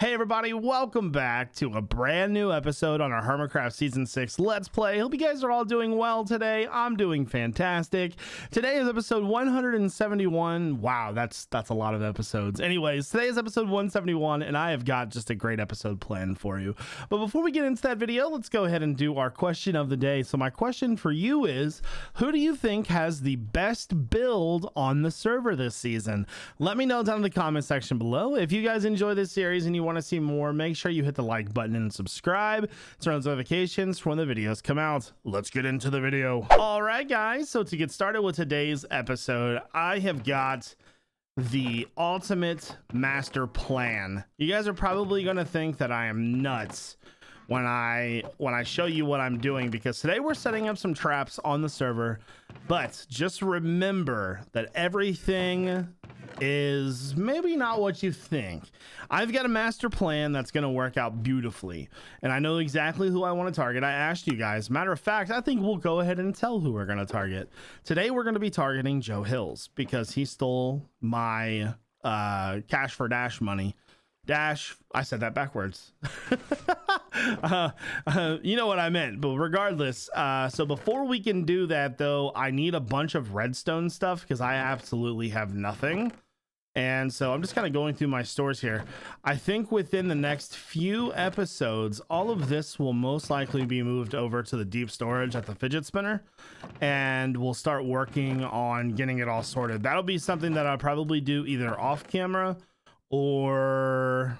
Hey everybody, welcome back to a brand new episode on our Hermitcraft Season 6 Let's Play. Hope you guys are all doing well today. I'm doing fantastic. Today is episode 171. Wow, that's a lot of episodes. Anyways, today is episode 171 and I have got just a great episode planned for you. But before we get into that video, let's go ahead and do our question of the day. So my question for you is, who do you think has the best build on the server this season? Let me know down in the comment section below. If you guys enjoy this series and you want to see more, make sure you hit the like button and subscribe, turn on notifications for when the videos come out. Let's get into the video. All right guys, so to get started with today's episode, I have got the ultimate master plan. You guys are probably going to think that I am nuts when I show you what I'm doing, because today we're setting up some traps on the server, but just remember that everything is maybe not what you think. I've got a master plan that's going to work out beautifully, and I know exactly who I want to target. I asked you guys. Matter of fact, I think we'll go ahead and tell who we're going to target. Today we're going to be targeting Joe Hills because he stole my cash for dash money. Dash, I said that backwards. You know what I meant, but regardless, so before we can do that though, I need a bunch of redstone stuff because I absolutely have nothing. And so I'm just kind of going through my stores here. I think within the next few episodes, all of this will most likely be moved over to the deep storage at the fidget spinner, and we'll start working on getting it all sorted. That'll be something that I'll probably do either off camera or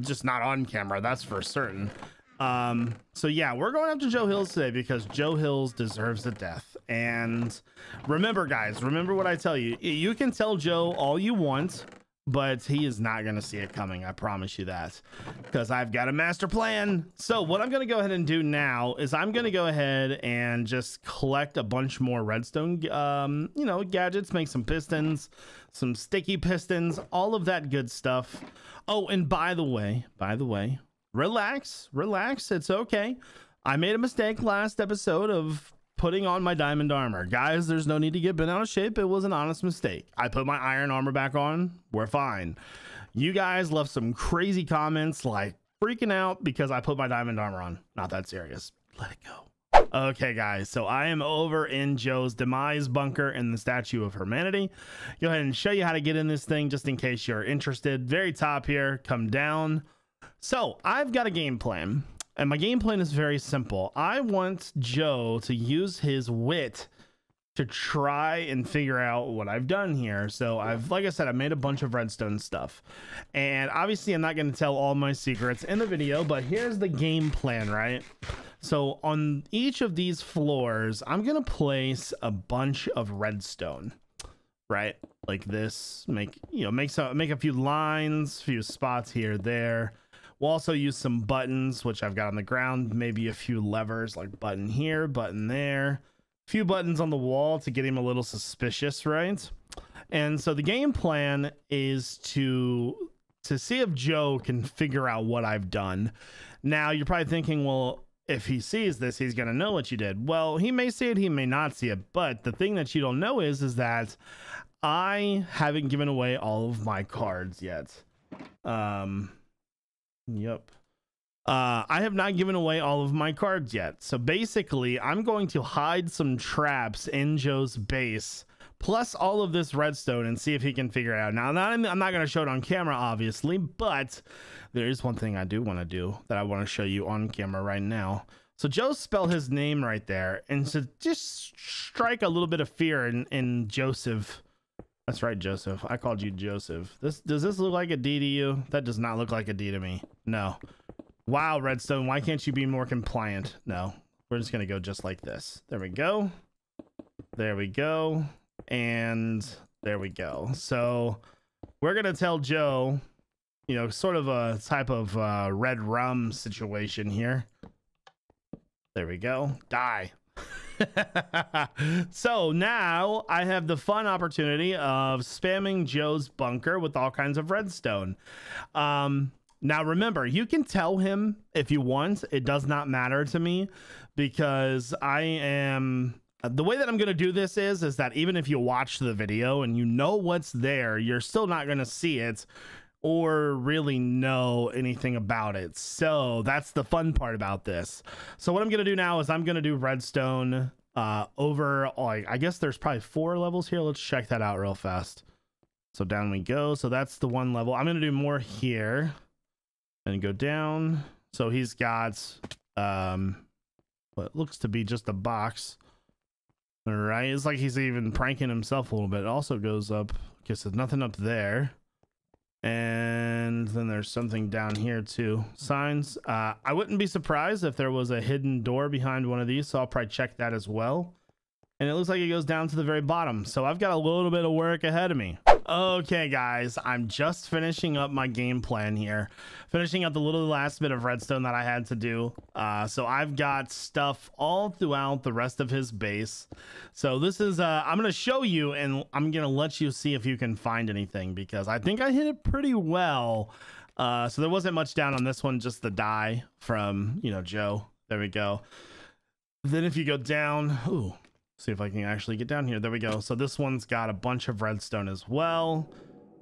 just not on camera, that's for certain. So yeah, we're going after Joe Hills today because Joe Hills deserves a death. And remember guys, remember what I tell you. You can tell Joe all you want, but he is not going to see it coming. I promise you that, because I've got a master plan. So what I'm going to go ahead and do now is I'm going to go ahead and just collect a bunch more redstone, you know, gadgets, make some pistons, some sticky pistons, all of that good stuff. Oh, and by the way, relax, it's okay. I made a mistake last episode of putting on my diamond armor. Guys, there's no need to get bent out of shape. It was an honest mistake. I put my iron armor back on. We're fine. You guys left some crazy comments like freaking out because I put my diamond armor on. Not that serious. Let it go. Okay guys, so I am over in Joe's demise bunker in the Statue of Humanity. Go ahead and show you how to get in this thing just in case you're interested. Very top here, come down. So I've got a game plan, and my game plan is very simple. I want Joe to use his wit to try and figure out what I've done here. So like I said, I made a bunch of redstone stuff, and obviously I'm not going to tell all my secrets in the video, but here's the game plan, right? So on each of these floors, I'm going to place a bunch of redstone, right? Like this, make a few lines, few spots here, there. We'll also use some buttons, which I've got on the ground, maybe a few levers like button here, button there, a few buttons on the wall to get him a little suspicious, right? And so the game plan is to see if Joe can figure out what I've done. Now you're probably thinking, well, if he sees this, he's going to know what you did. Well, he may see it, he may not see it. But the thing that you don't know is that I haven't given away all of my cards yet. Yep. I have not given away all of my cards yet. So basically, I'm going to hide some traps in Joe's base, plus all of this redstone, and see if he can figure it out. Now, I'm not going to show it on camera, obviously, but there is one thing I do want to do that I want to show you on camera right now. So Joe spelled his name right there, and to just strike a little bit of fear in Joseph. That's right, Joseph. I called you Joseph. Does this look like a D to you? That does not look like a D to me. No. Wow, Redstone, why can't you be more compliant? No, we're just going to go just like this. There we go. There we go. And there we go. So we're going to tell Joe, you know, sort of a type of red rum situation here. There we go. Die. So now I have the fun opportunity of spamming Joe's bunker with all kinds of redstone. Now remember, you can tell him if you want. It does not matter to me, because I am the way that I'm going to do this is that even if you watch the video and you know what's there, you're still not going to see it or really know anything about it. So that's the fun part about this. So what I'm gonna do now is I'm gonna do redstone over, like, I guess there's probably 4 levels here. Let's check that out real fast. So down we go. So that's the 1 level. I'm gonna do more here and go down. So he's got what looks to be just a box. All right, it's like he's even pranking himself a little bit. It also goes up. Okay, so nothing up there. And then there's something down here too. Signs. I wouldn't be surprised if there was a hidden door behind one of these, so I'll probably check that as well. And it looks like it goes down to the very bottom. So I've got a little bit of work ahead of me. Okay, guys, I'm just finishing up my game plan here. Finishing up the little last bit of redstone that I had to do. So I've got stuff all throughout the rest of his base. So this is, I'm going to show you, and I'm going to let you see if you can find anything, because I think I hit it pretty well. So there wasn't much down on this one, just the dye from, you know, Joe. There we go. Then if you go down, ooh. See if I can actually get down here. There we go. So this one's got a bunch of redstone as well.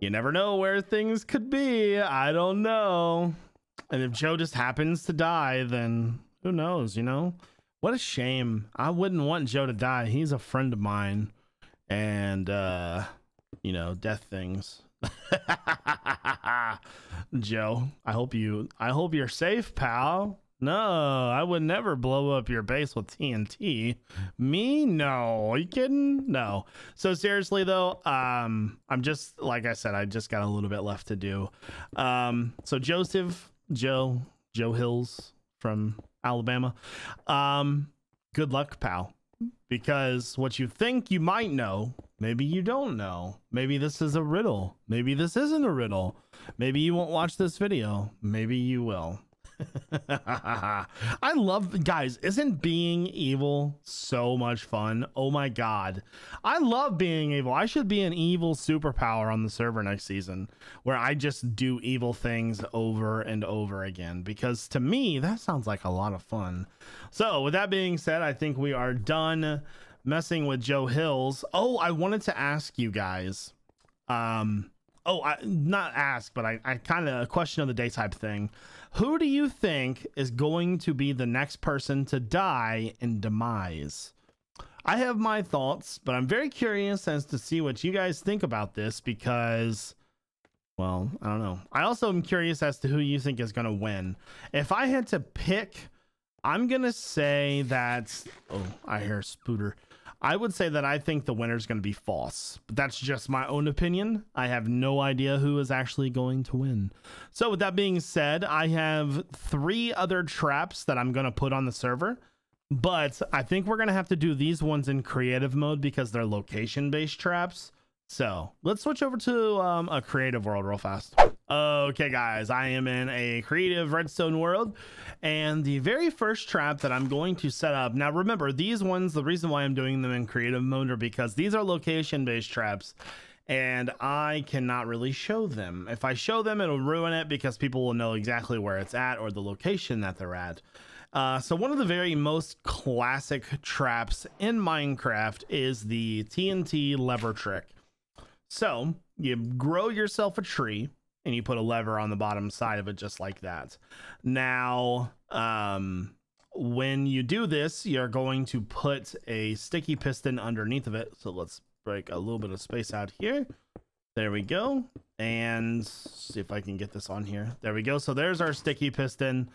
You never know where things could be. I don't know. And if Joe just happens to die, then who knows, you know? What a shame. I wouldn't want Joe to die. He's a friend of mine. And, you know, death things. Joe, I hope you're safe, pal. No, I would never blow up your base with TNT. Me? No. Are you kidding? No. So seriously though, I'm just, like I said, I just got a little bit left to do. So Joe Hills from Alabama. Good luck, pal. Because what you think you might know, maybe you don't know. Maybe this is a riddle. Maybe this isn't a riddle. Maybe you won't watch this video. Maybe you will. I love, guys, isn't being evil so much fun? Oh my god, I love being evil. I should be an evil superpower on the server next season, where I just do evil things over and over again, because to me that sounds like a lot of fun. So with that being said, I think we are done messing with Joe Hills. Oh, I wanted to ask you guys, not ask, but I kind of a question of the day type thing. Who do you think is going to be the next person to die in Demise? I have my thoughts, but I'm very curious as to see what you guys think about this, because, well, I don't know. I also am curious as to who you think is going to win. If I had to pick, I'm going to say that, oh, I hear Spooter. I would say that I think the winner is going to be false, but that's just my own opinion. I have no idea who is actually going to win. So with that being said, I have 3 other traps that I'm going to put on the server, but I think we're going to have to do these ones in creative mode because they're location-based traps. So let's switch over to a creative world real fast. Okay, guys, I am in a creative redstone world, and the very first trap that I'm going to set up, now remember, these ones, the reason why I'm doing them in creative mode are because these are location-based traps, and I cannot really show them. If I show them, it'll ruin it because people will know exactly where it's at or the location that they're at. So one of the very most classic traps in Minecraft is the TNT lever trick. So you grow yourself a tree and you put a lever on the bottom side of it, just like that. Now, when you do this, you're going to put a sticky piston underneath of it. So let's break a little bit of space out here. There we go. And see if I can get this on here. There we go. So there's our sticky piston.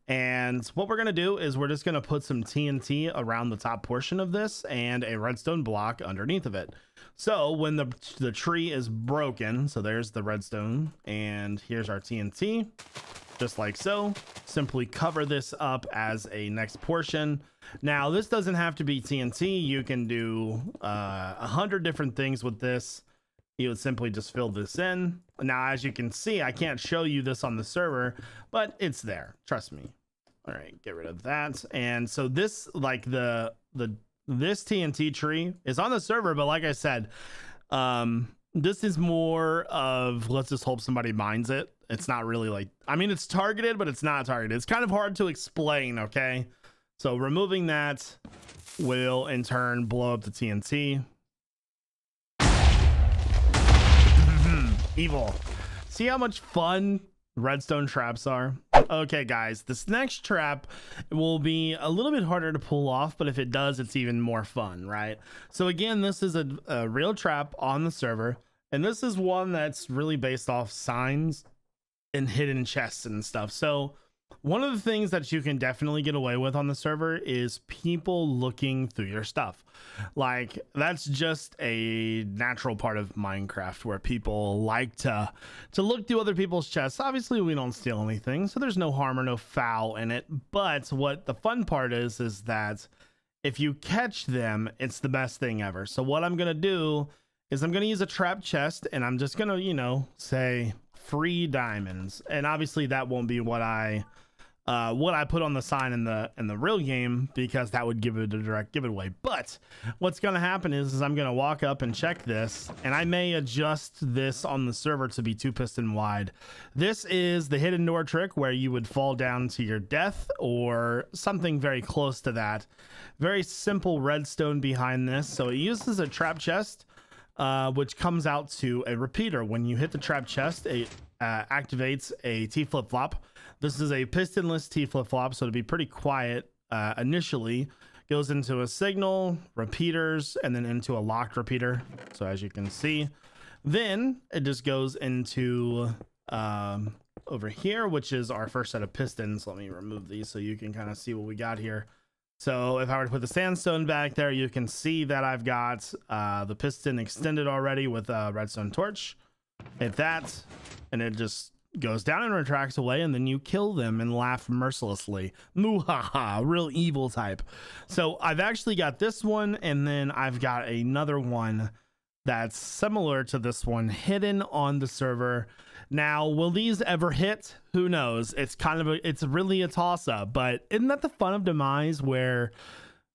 And what we're going to do is we're just going to put some TNT around the top portion of this and a redstone block underneath of it. So when the tree is broken, so there's the redstone and here's our TNT, just like so. Simply cover this up as a next portion. Now this doesn't have to be TNT. You can do 100 different things with this. You would simply just fill this in. Now, as you can see, I can't show you this on the server, but it's there. Trust me. All right, get rid of that. And so this, like this TNT tree is on the server, but like I said, this is more of let's just hope somebody mines it. It's not really like, I mean, it's targeted, but it's not targeted. It's kind of hard to explain. Okay, so removing that will in turn blow up the TNT. Evil. See how much fun redstone traps are? Okay, guys, this next trap will be a little bit harder to pull off, but if it does, it's even more fun, right? So again, this is a real trap on the server, and this is one that's really based off signs and hidden chests and stuff. So one of the things that you can definitely get away with on the server is people looking through your stuff. Like, that's just a natural part of Minecraft, where people like to look through other people's chests. Obviously, we don't steal anything, so there's no harm or no foul in it. But what the fun part is that if you catch them, it's the best thing ever. So what I'm gonna do is I'm gonna use a trap chest, and I'm just gonna, you know, say free diamonds. And obviously that won't be what I put on the sign in the real game, because that would give it a direct giveaway. But what's going to happen is I'm going to walk up and check this, and I may adjust this on the server to be 2 piston wide. This is the hidden door trick, where you would fall down to your death or something very close to that. Very simple redstone behind this. So it uses a trap chest, which comes out to a repeater. When you hit the trap chest, it activates a T flip-flop. This is a pistonless T flip-flop, so to be pretty quiet initially. Goes into a signal, repeaters, and then into a locked repeater. So as you can see, then it just goes into over here, which is our first set of pistons. Let me remove these so you can kind of see what we got here. So if I were to put the sandstone back there, you can see that I've got the piston extended already with a redstone torch. Hit that, and it just goes down and retracts away, and then you kill them and laugh mercilessly. Muhaha, real evil type. So I've actually got this one, and then I've got another one that's similar to this one hidden on the server. Now, will these ever hit? Who knows? It's kind of it's really a toss-up, but isn't that the fun of Demise, where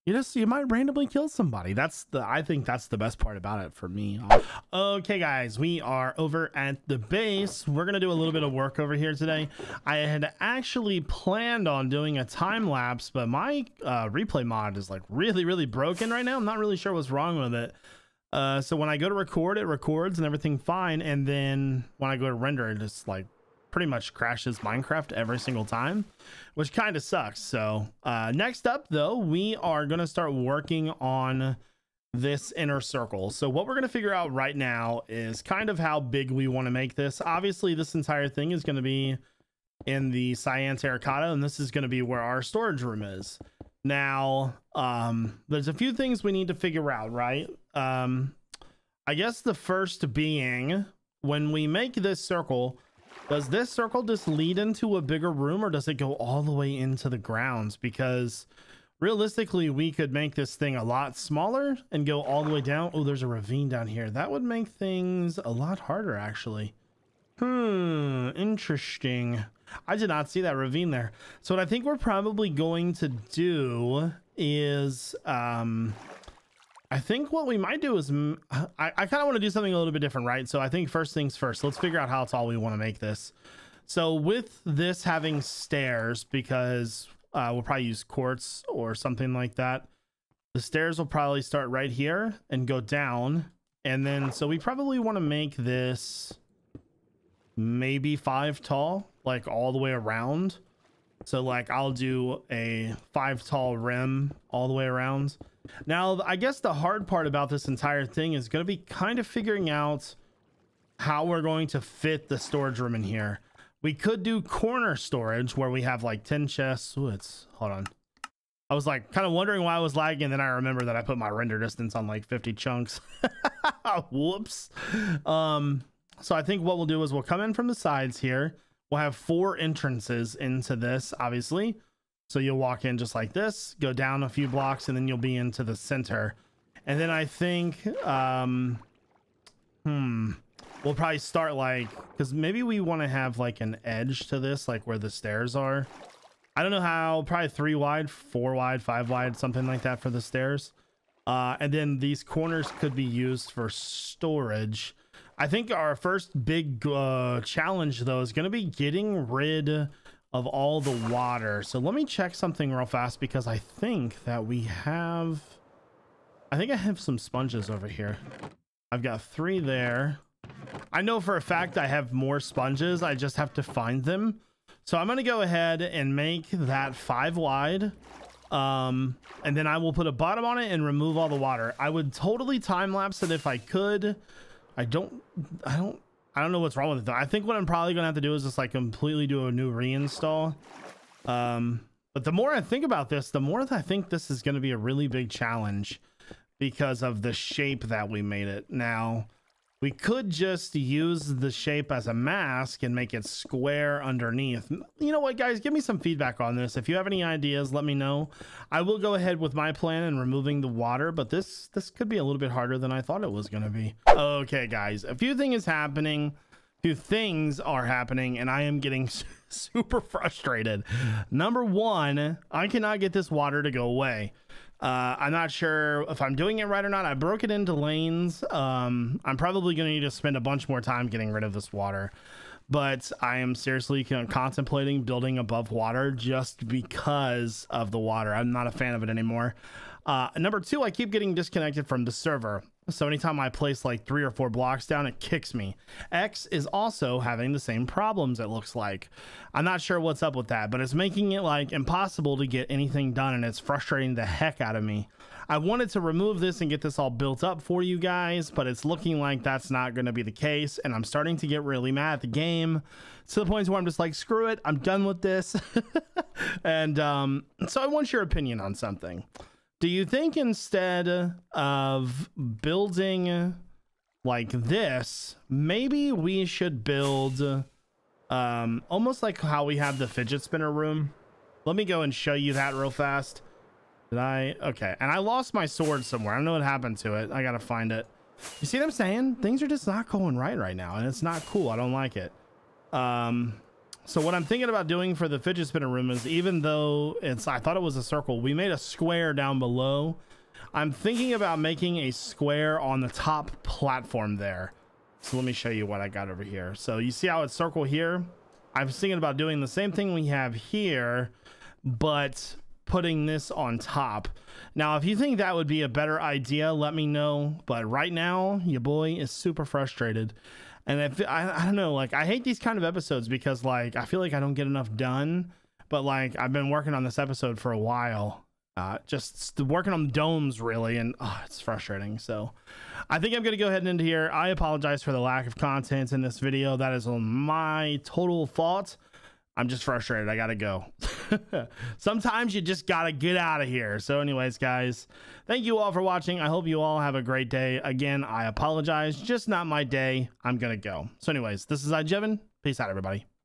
you might randomly kill somebody? I think that's the best part about it for me. Okay, guys, we are over at the base. We're gonna do a little bit of work over here today. I had actually planned on doing a time lapse, but my replay mod is like really broken right now. I'm not really sure what's wrong with it. So when I go to record, it records and everything fine, and then when I go to render, it just like pretty much crashes Minecraft every single time, which kind of sucks. So next up though, we are going to start working on this inner circle. So what we're going to figure out right now is kind of how big we want to make this. Obviously this entire thing is going to be in the cyan terracotta, and this is going to be where our storage room is. Now there's a few things we need to figure out, right? I guess the first being, when we make this circle, does this circle just lead into a bigger room, or does it go all the way into the grounds? Because realistically, we could make this thing a lot smaller and go all the way down. Oh, there's a ravine down here. That would make things a lot harder, actually. Interesting. I did not see that ravine there. So what I think we're probably going to do is I think what we might do is I kind of want to do something a little bit different, right? So I think first things first, let's figure out how tall we want to make this. So with this having stairs, because we'll probably use quartz or something like that, the stairs will probably start right here and go down. And then so we probably want to make this maybe 5 tall, like all the way around. So like I'll do a 5 tall rim all the way around. Now, I guess the hard part about this entire thing is going to be kind of figuring out how we're going to fit the storage room in here. We could do corner storage where we have like 10 chests. Ooh, hold on. I was like kind of wondering why I was lagging, and then I remember that I put my render distance on like 50 chunks. Whoops. So I think what we'll do is we'll come in from the sides here. We'll have 4 entrances into this, obviously. So you'll walk in just like this, go down a few blocks, and then you'll be into the center. And then I think, we'll probably start like, because maybe we want to have like an edge to this, like where the stairs are. I don't know how, probably 3 wide, 4 wide, 5 wide, something like that for the stairs. And then these corners could be used for storage. I think our first big challenge though is going to be getting rid of all the water. So let me check something real fast, because I think that we have, I think I have some sponges over here. I've got 3 there. I know for a fact I have more sponges. I just have to find them. So I'm going to go ahead and make that 5 wide. And then I will put a bottom on it and remove all the water. I would totally time lapse it if I could. I don't know what's wrong with it though. I think what I'm probably gonna have to do is just like completely do a new reinstall. But the more I think about this, the more I think this is going to be a really big challenge because of the shape that we made it. Now, we could just use the shape as a mask and make it square underneath. You know what, guys? Give me some feedback on this. If you have any ideas, let me know. I will go ahead with my plan and removing the water, but this could be a little bit harder than I thought it was going to be. Okay, guys, a few things are happening, and I am getting super frustrated. Number one, I cannot get this water to go away. I'm not sure if I'm doing it right or not. I broke it into lanes. I'm probably going to need to spend a bunch more time getting rid of this water, but I am seriously contemplating building above water just because of the water. I'm not a fan of it anymore. Number two, I keep getting disconnected from the server. So anytime I place like 3 or 4 blocks down, it kicks me. X is also having the same problems, it looks like. I'm not sure what's up with that, but it's making it like impossible to get anything done, and it's frustrating the heck out of me. I wanted to remove this and get this all built up for you guys, but it's looking like that's not going to be the case, and I'm starting to get really mad at the game to the point where I'm just like, screw it, I'm done with this. And so I want your opinion on something. Do you think instead of building like this, maybe we should build almost like how we have the fidget spinner room? Let me go and show you that real fast. Okay, and I lost my sword somewhere. I don't know what happened to it. I gotta find it. You see what I'm saying? Things are just not going right now, and it's not cool. I don't like it. So what I'm thinking about doing for the fidget spinner room is, even though I thought it was a circle, we made a square down below. I'm thinking about making a square on the top platform there. So let me show you what I got over here. So you see how it's circle here? I was thinking about doing the same thing we have here, but putting this on top. Now, if you think that would be a better idea, let me know. But right now, your boy is super frustrated. And if I don't know, like, I hate these kind of episodes because like I feel like I don't get enough done, but like I've been working on this episode for a while, just working on domes really, and it's frustrating. So I think I'm gonna go ahead and end here. I apologize for the lack of content in this video. That is my total fault. I'm just frustrated. I gotta go. Sometimes you just gotta get out of here. So anyways, guys, thank you all for watching. I hope you all have a great day. Again, I apologize, just not my day. I'm gonna go. So anyways, this is iJevin. Peace out, everybody.